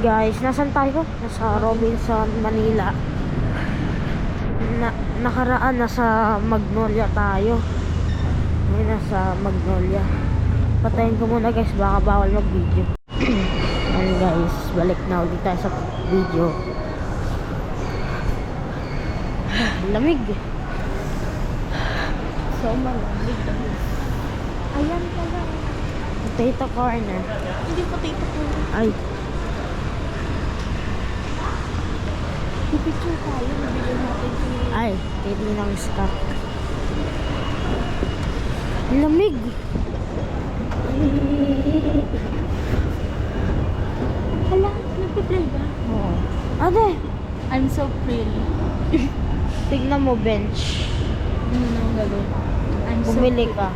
Guys, nasan tayo? Nasa Robinson, Manila. Nakaraan nasa Magnolia tayo. Ngayon nasa Magnolia. Patayin ko muna guys, baka bawal mag video. Ayan guys, balik na ulit tayo sa video. Lamig. So malamig. Ayan pala. Potato corner. Hindi potato corner. Ay. Pipicture tayo. Nabili natin yung... Ay, titignan ng stock. Lamig. Hala, nagpa-play ba? Oo. Ate, I'm so pretty. tignan mo bench. Ano na ang gagawin? I'm so Bumili pretty. ka.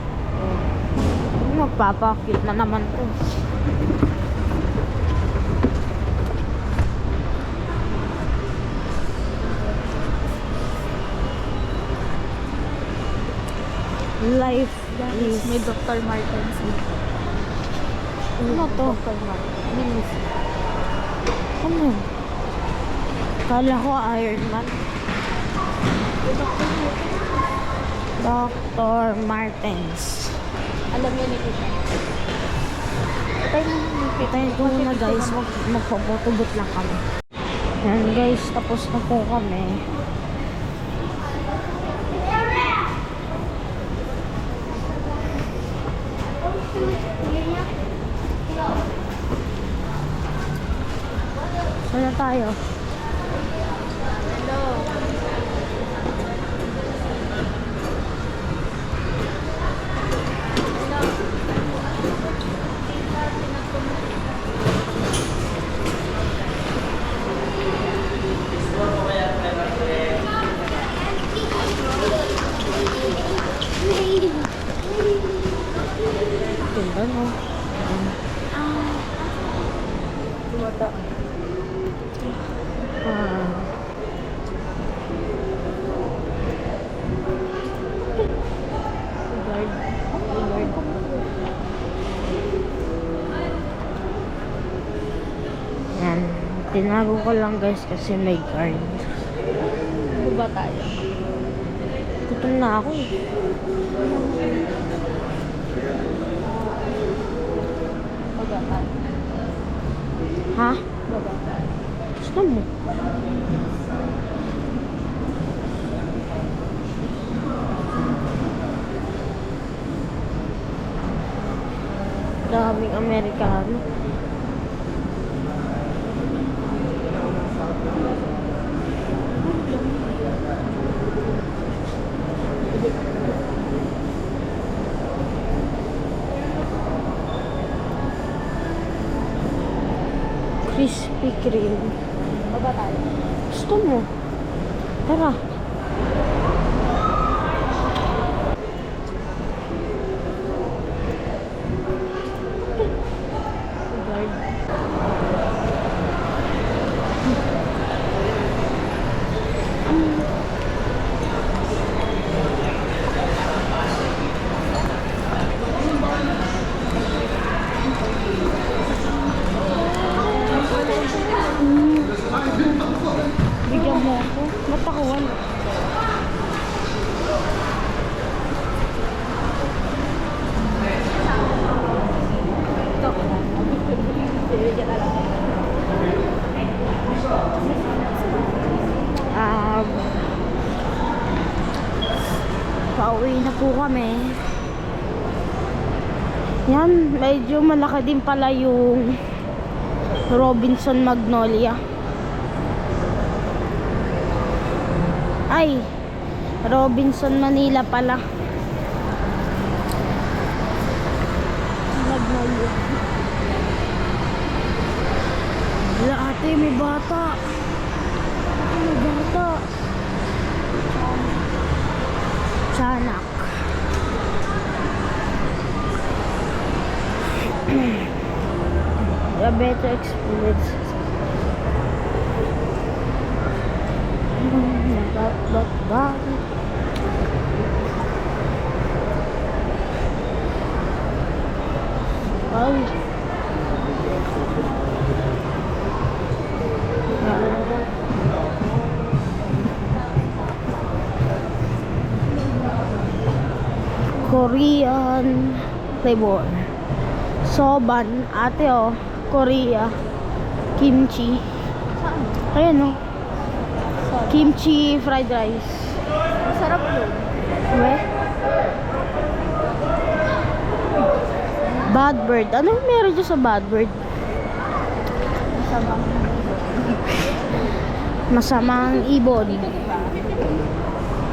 Magpapakit na naman to. Life is... May Dr. Martens. Ano to? Dr. Martens. Ano? Kala ko Iron Man. Dr. Martens. Alam niya ni Kita. Patayin ko muna guys. Magpapotobot lang kami. Yan guys, tapos na po kami. Saan na tayo? Hello. Ganda no? Tumata. Ah. Guard. Guard. Yan. Tinago ko lang guys kasi may guard. Baba tayo. Gutom na ako eh. Baba tayo. Ha? Baba tayo. Gusto mo? Daming Amerikano. Krispy Kreme. Baba tayo. Gusto mo? Tara. Guard. Bigyan mo ako. Ba't ako wala? Pauwi na po kami. Yan, medyo malaki din pala yung Robinson Magnolia. Ay, Robinson Manila pala. Magnolia. Wala ate, may bata. May bata. Sanak. Better experience. Ay. Korean flavor. Soban, ate oh, Korea. Kimchi. Saan? Ayan oh, Saan? kimchi fried rice. Masarap yun. Weh? Bad bird. Ano meron dyan sa bad bird? Masarap. Masamang ibon. Dito diba?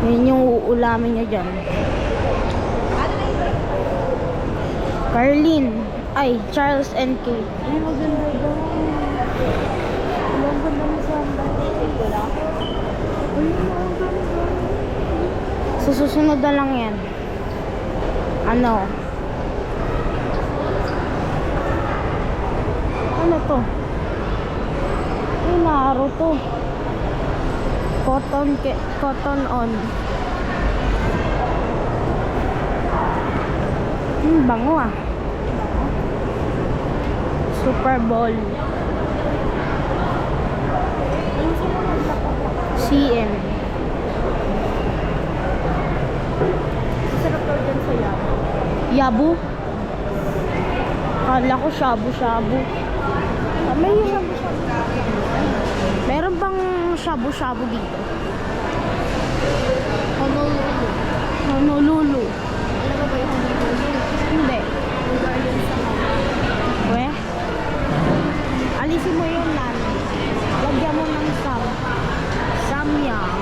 Yun yung uulamin niya dyan. Carlin. Ay, Charles and Kate. Ay, maganda ba? Ang ganda ng sandal. Wala? Ay, ang ganda. Sa susunod na lang yan. Ano? Ano to? Ay, Naruto. Cotton on. Bango ah. Super Bowl. Yung sumunod na po. CM. Masarap daw dyan sa Yabo. Yabu. Kala ko shabu-shabu. May shabu-shabu. Meron bang shabu-shabu dito? Honolulu. Honolulu. Alam mo ba yung Honolulu? Hindi. Lugar yun sa Honolulu. We? Alisin mo yung nan. Lagyan mo ng samyang.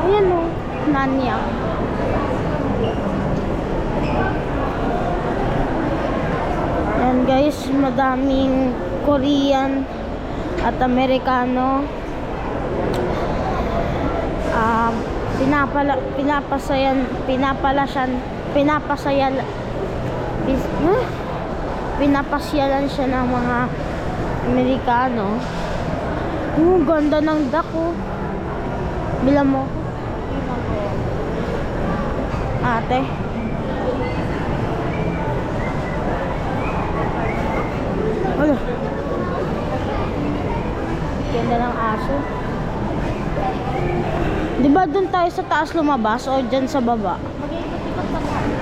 Ayan o. Nanyang. Ayan guys, madaming Korean at Amerikano. Pinapasyalan siya ng mga Amerikano. Ganda ng duck oh. Bilang mo ate. Ano? Ganda ng aso. Di ba dun tayo sa taas lumabas o dyan sa baba? Mag-iikot-ikot pa tayo.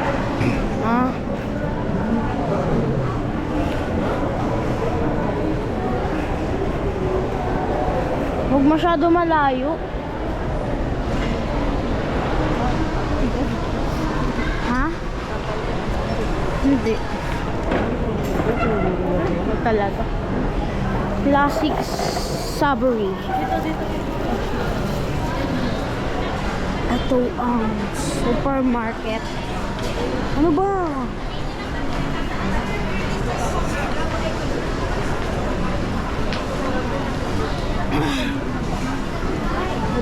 Ah. Huwag masyado malayo. Ha? Hindi. Talaga. Classic Savory. Dito. Ito ang supermarket. Ano ba?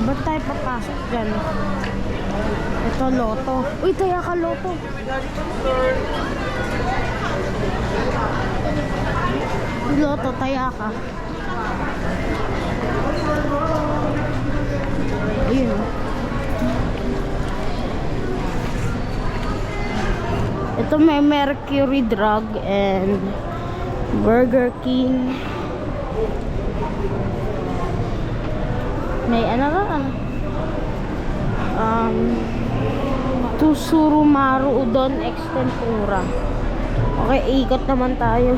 Ba't tayo papasok dyan? Ito, Lotto. Uy, taya ka, Lotto. Lotto, taya ka. Ayun, oh. Ito may Mercury Drug and Burger King. May ano ka? Tsurumaru Udon Extempura. Okay, ikot naman tayo.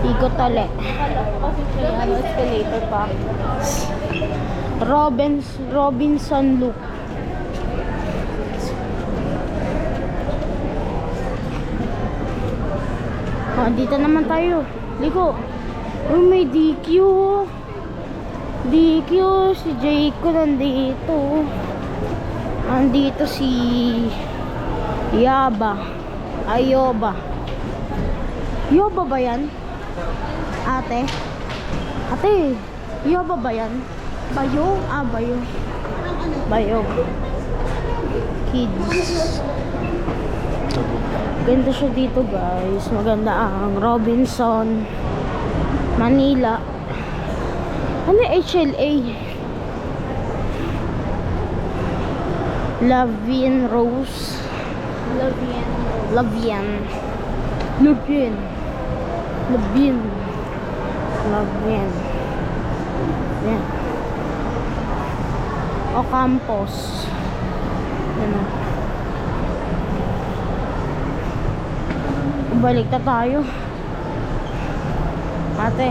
Ikot ulit. Kala ko kasi siya ano, escalator pa. Robinson Loop. Dito naman tayo. Liko. Uy, may DQ. DQ. Si Jayco nandito. Nandito si Yaba. Ayoba. Yoba ba yan? Ate? Ate, Yoba ba yan? Bayo? Bayo. Bayo. Kids. Ganda siya dito guys. Maganda ang Robinson Manila. Ano HLA? Lavian Rose. Lavian. Yan. Ocampos. Yan o. Balik na tayo. Ate,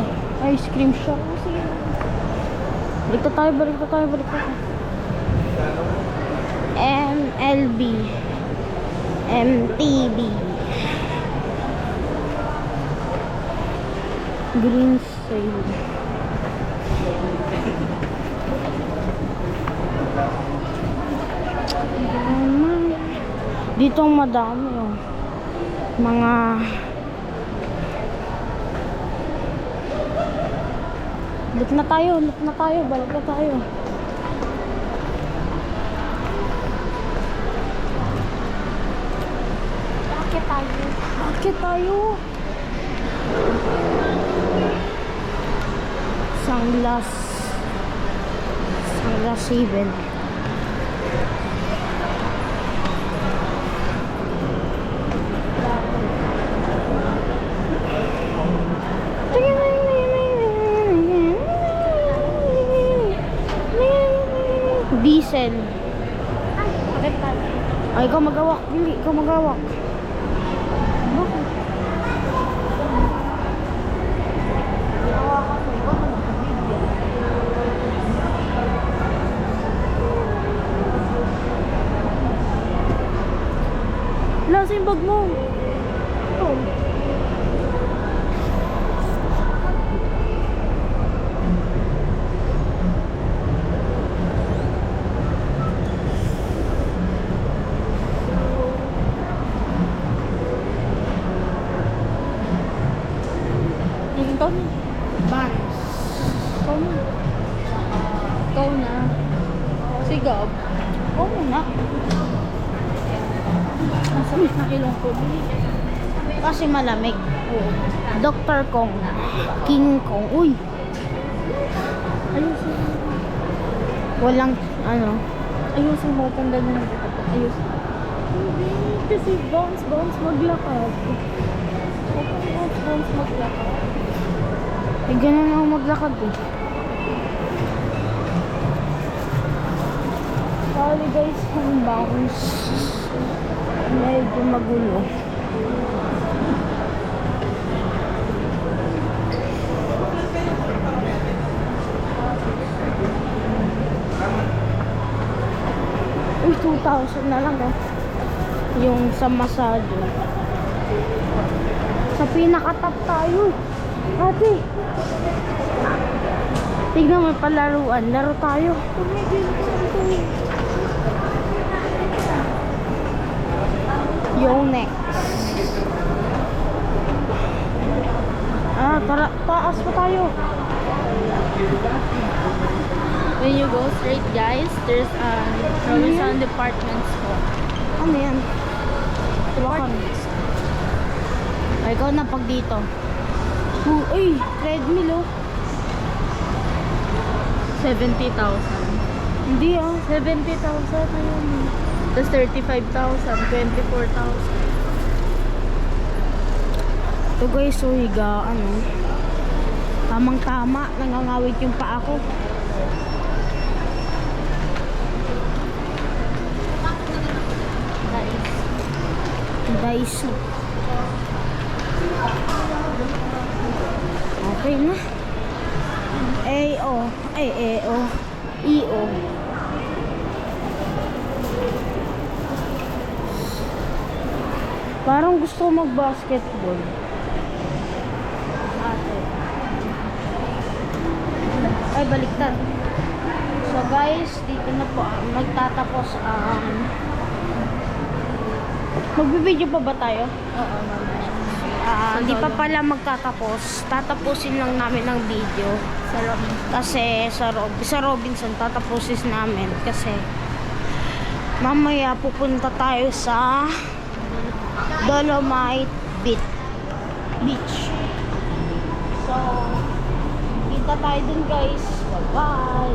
ice cream shop. Sige. Balik na tayo, balik na tayo, balik na tayo. MLB. MTB. Green sale. Dito ang madami oh. Mga balik na tayo, balik na tayo. Bakit tayo? Sunglass 7. Diesel. Ay, ikaw magawak. Hindi, ikaw magawak. Bakit? Lasa yung bag mo. Ito. Vans. Ikaw na. Sigab. Oo muna. Masakit na ilong ko. Kasi malamig. Dr. Kong. King Kong. Uy. Ayusin. Walang ano. Ayusin mo. Tanggal na ng buka. Ayusin. Hindi. Kasi bounce maglakad. Bounce maglakad. Eh, ganun ako maglakad eh. Sorry guys kung bounce. Medyo magulo. Uy, 2,000 na lang oh. Yung sa massage. Sa pinaka-top tayo. Ate. Tignan mo palaruan. Laro tayo. Yung next. Tara, taas pa tayo. When you go straight, guys, there's a Robinson department store. Ano yan? Department store. Ay, ikaw na pag dito. Uy, treadmill oh. 70,000. Hindi ah. 70,000 na yun. Tapos 35,000, 24,000. Ito guys, so higaan oh. Tamang-tama, nangangawit yung paa ko. Daiso. Okay na. AO. EO. Parang gusto ko mag-basketball. Ay, baliktad. So guys, dito na po magtatapos ang magbibideo pa ba tayo? Oo, Hindi pa pala magtatapos. Tatapusin lang namin ang video. sa Robinson. Kasi sa Robinson tatapusin namin kasi mamaya pupunta tayo sa Dolomite Beach. So, kita tayo dun guys. Bye-bye.